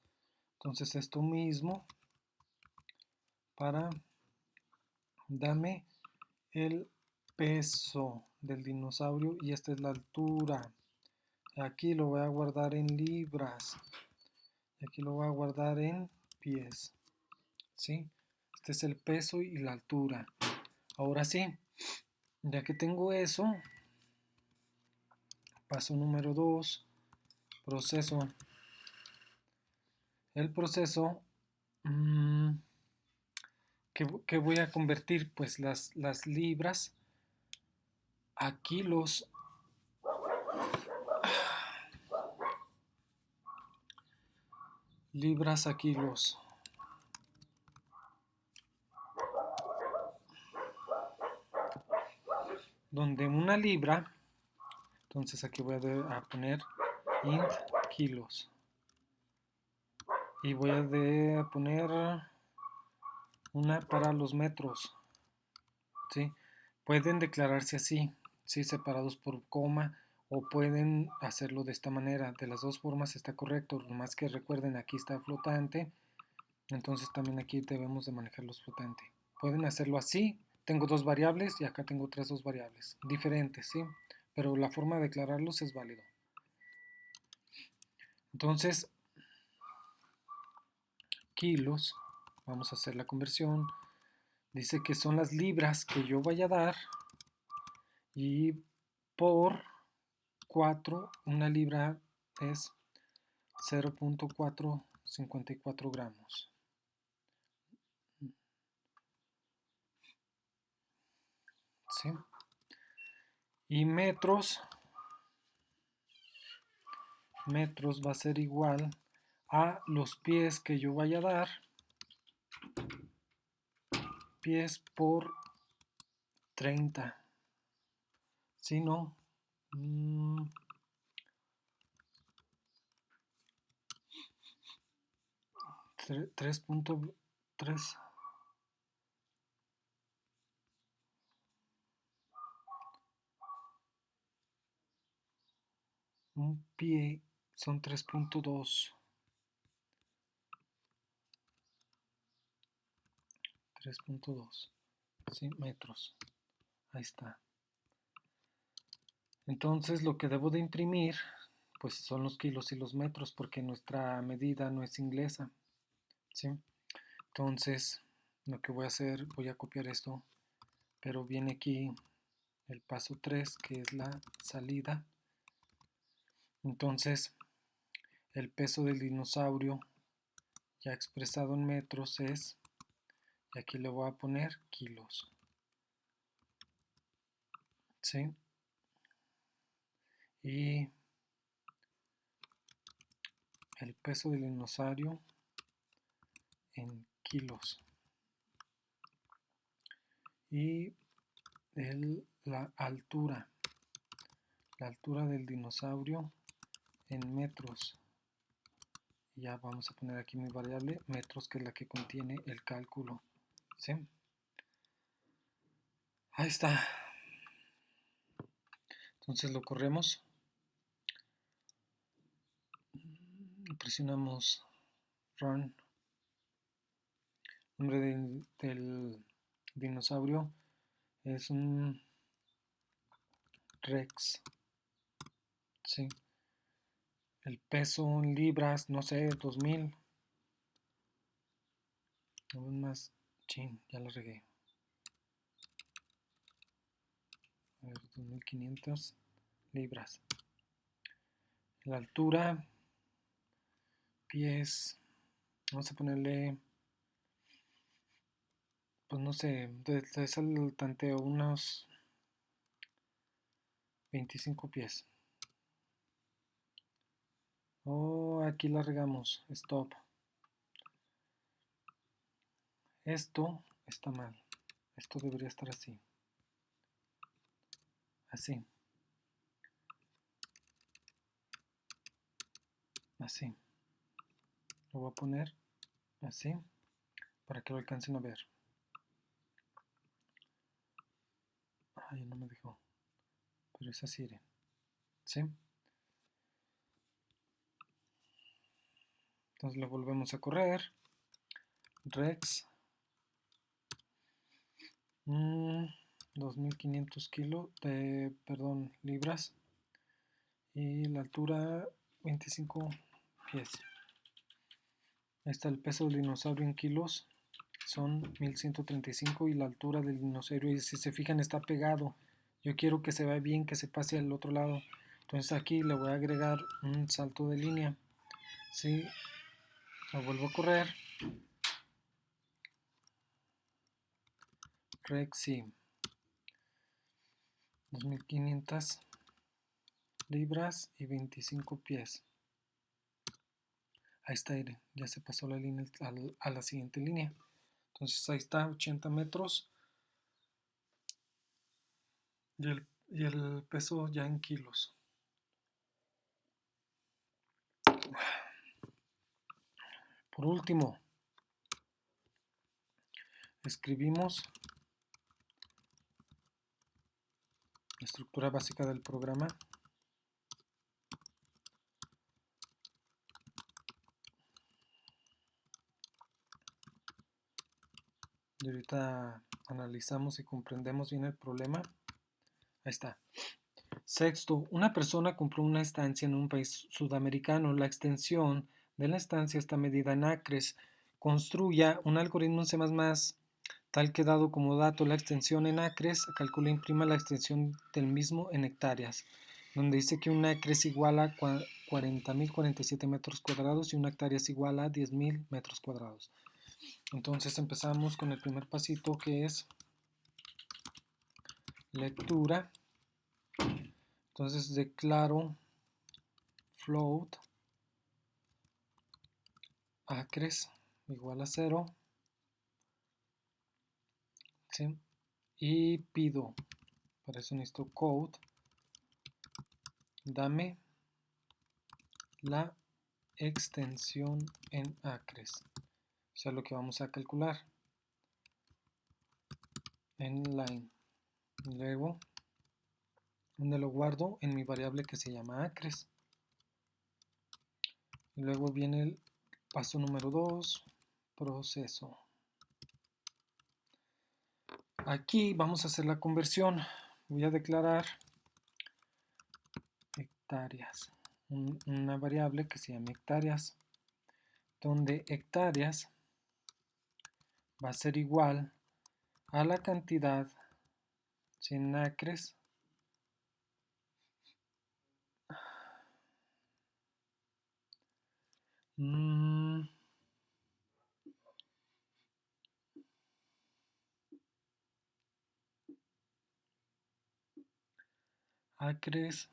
Entonces esto mismo para dame el peso del dinosaurio y esta es la altura. Aquí lo voy a guardar en libras. Y aquí lo voy a guardar en pies. ¿Sí? Este es el peso y la altura. Ahora sí, ya que tengo eso, paso número 2, proceso. El proceso que voy a convertir pues las libras a kilos. Libras a kilos. Donde una libra, entonces aquí voy a poner int kilos. Y voy a poner una para los metros. ¿Sí? Pueden declararse así, ¿sí? Separados por coma, o pueden hacerlo de esta manera. De las dos formas está correcto. Lo más que recuerden, aquí está flotante. Entonces también aquí debemos de manejar los flotantes. Pueden hacerlo así. Tengo dos variables y acá tengo otras dos variables. Diferentes, ¿sí? Pero la forma de declararlos es válido. Entonces, kilos, vamos a hacer la conversión. Dice que son las libras que yo vaya a dar. Y por 4, una libra es 0.454 gramos. ¿Sí? Y metros va a ser igual a los pies que yo vaya a dar. Pies por 30. Si no, 3.3. Un pie son 3.2. 3.2. ¿Sí? Metros. Ahí está. Entonces lo que debo de imprimir pues son los kilos y los metros porque nuestra medida no es inglesa. ¿Sí? Entonces lo que voy a hacer, voy a copiar esto, pero viene aquí el paso 3 que es la salida. Entonces el peso del dinosaurio ya expresado en metros es, y aquí le voy a poner kilos. ¿Sí? Y el peso del dinosaurio en kilos. Y la altura del dinosaurio en metros. Ya vamos a poner aquí mi variable metros, que es la que contiene el cálculo. ¿Sí? Ahí está. Entonces lo corremos. Presionamos run. El nombre del dinosaurio es un Rex. ¿Sí? El peso en libras, no sé, 2000. Aún más. Chin, ya lo regué. A ver, 2500 libras. La altura, pies, vamos a ponerle, pues no sé, desde el tanteo, unos 25 pies. Oh, aquí la regamos. Stop. Esto está mal. Esto debería estar así. Así. Así. Lo voy a poner así para que lo alcancen a ver. Ay, no me dejó. Pero es así, ¿eh? ¿Sí? Entonces lo volvemos a correr. Rex. 2500 kilos de, perdón, libras. Y la altura 25 pies. Ahí está el peso del dinosaurio en kilos. Son 1135 y la altura del dinosaurio, y si se fijan, está pegado. Yo quiero que se vea bien, que se pase al otro lado. Entonces aquí le voy a agregar un salto de línea. ¿Sí? Lo vuelvo a correr. Rexy. 2500 libras y 25 pies. Ahí está, ya se pasó la línea a la siguiente línea. Entonces ahí está, 80 metros. Y el peso ya en kilos. Por último, escribimos la estructura básica del programa. Y ahorita analizamos y comprendemos bien el problema. Ahí está. Sexto, una persona compró una estancia en un país sudamericano. La extensión de la estancia está medida en acres. Construya un algoritmo en C++, tal que dado como dato la extensión en acres, calcula e imprima la extensión del mismo en hectáreas, donde dice que un acre es igual a 40.047 metros cuadrados y una hectárea es igual a 10.000 metros cuadrados. Entonces empezamos con el primer pasito, que es lectura. Entonces declaro float acres igual a 0, ¿sí? Y pido, para eso necesito code, dame la extensión en acres, o sea, lo que vamos a calcular en line. Luego, donde lo guardo en mi variable que se llama acres. Y luego viene el paso número 2, proceso. Aquí vamos a hacer la conversión. Voy a declarar hectáreas, una variable que se llama hectáreas, donde hectáreas va a ser igual a la cantidad en acres acres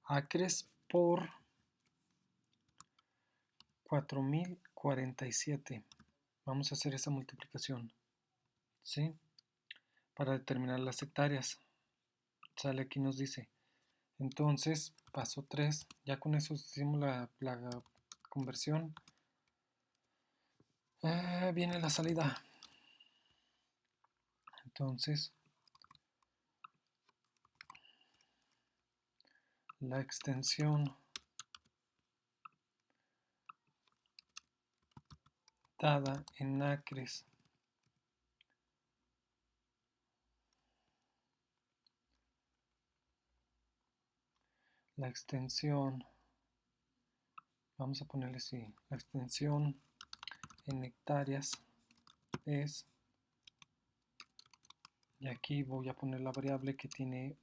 acres por 4047. Vamos a hacer esa multiplicación, ¿sí? Para determinar las hectáreas. Sale aquí, nos dice. Entonces, paso 3. Ya con eso hicimos la conversión. Viene la salida. Entonces, la extensión dada en acres. La extensión, vamos a ponerle así, la extensión en hectáreas es, y aquí voy a poner la variable que tiene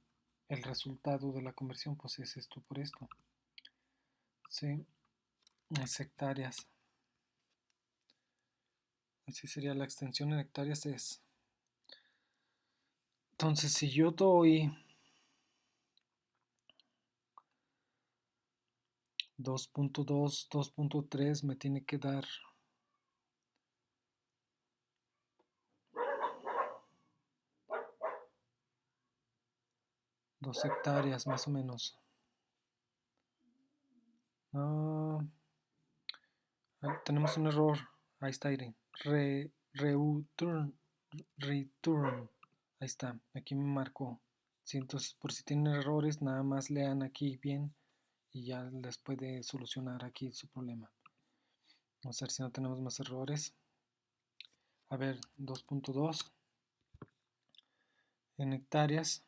el resultado de la conversión, pues es esto por esto. Sí, es hectáreas. Así sería la extensión en hectáreas es. Entonces, si yo doy 2.2, 2.3, me tiene que dar 2 hectáreas más o menos. Ah, tenemos un error. Ahí está, Irene. Return. Ahí está. Aquí me marcó. Sí, entonces, por si tienen errores, nada más lean aquí bien y ya les puede solucionar aquí su problema. Vamos a ver si no tenemos más errores. A ver, 2.2 en hectáreas.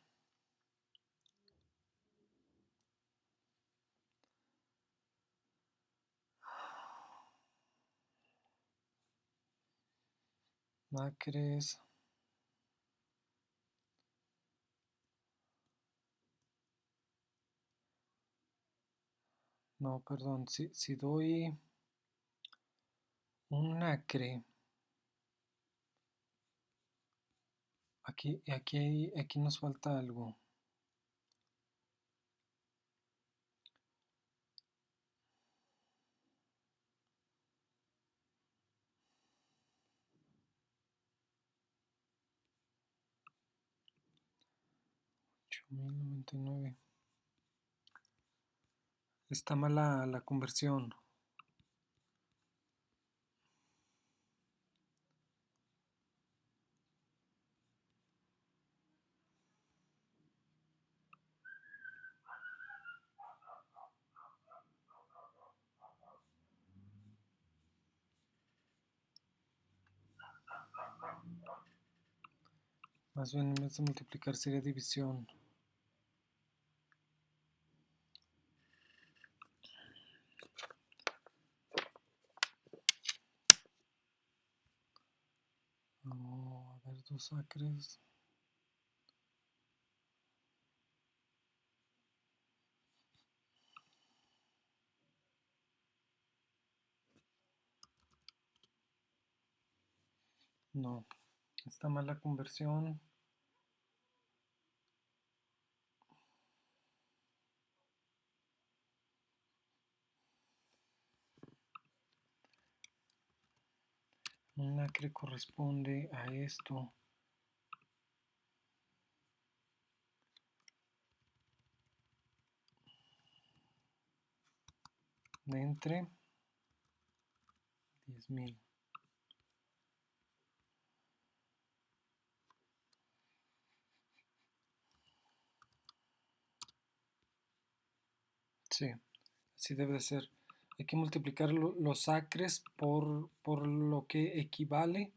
Acres. No, perdón. Si doy un acre. Aquí nos falta algo. $8,099. Está mala la conversión. Más bien, en vez de multiplicar sería división. Oh, a ver, 2 acres. No, está mal la conversión. Un acre corresponde a esto. De entre 10,000. Sí, así debe de ser. Hay que multiplicar los acres por lo que equivale,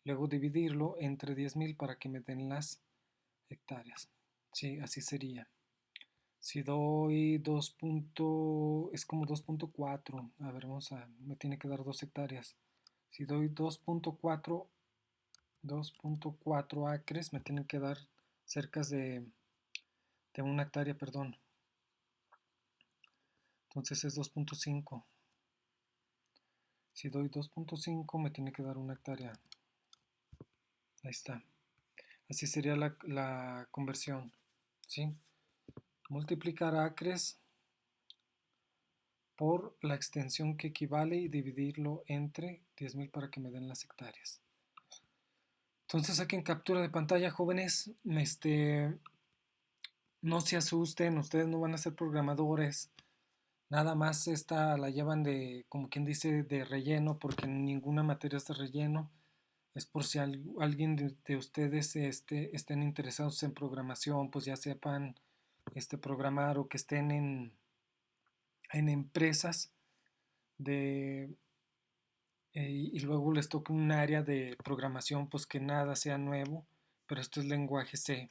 luego dividirlo entre 10,000 para que me den las hectáreas. Sí, así sería. Si doy 2 es como 2.4. A ver, me tiene que dar 2 hectáreas. Si doy 2.4 acres, me tienen que dar cerca de una hectárea, perdón. Entonces es 2.5. Si doy 2.5, me tiene que dar una hectárea. Ahí está. Así sería la conversión. ¿Sí? Multiplicar acres por la extensión que equivale y dividirlo entre 10,000 para que me den las hectáreas. Entonces saquen captura de pantalla, jóvenes. No se asusten, ustedes no van a ser programadores. Nada más esta la llevan de, como quien dice, de relleno, porque ninguna materia es de relleno. Es por si alguien de ustedes estén interesados en programación, pues ya sepan programar o que estén en empresas de, y luego les toca un área de programación, pues que nada sea nuevo, pero esto es lenguaje C.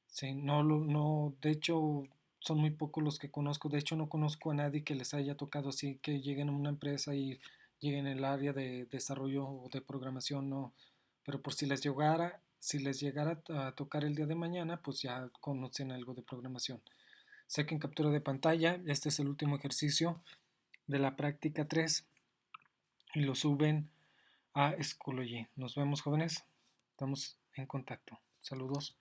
Sí, no, de hecho, son muy pocos los que conozco. De hecho, no conozco a nadie que les haya tocado así, que lleguen a una empresa y lleguen en el área de desarrollo o de programación, no. Pero por si les llegara a tocar el día de mañana, pues ya conocen algo de programación. Saquen captura de pantalla. Este es el último ejercicio de la práctica 3 y lo suben a Schoology. Nos vemos, jóvenes. Estamos en contacto. Saludos.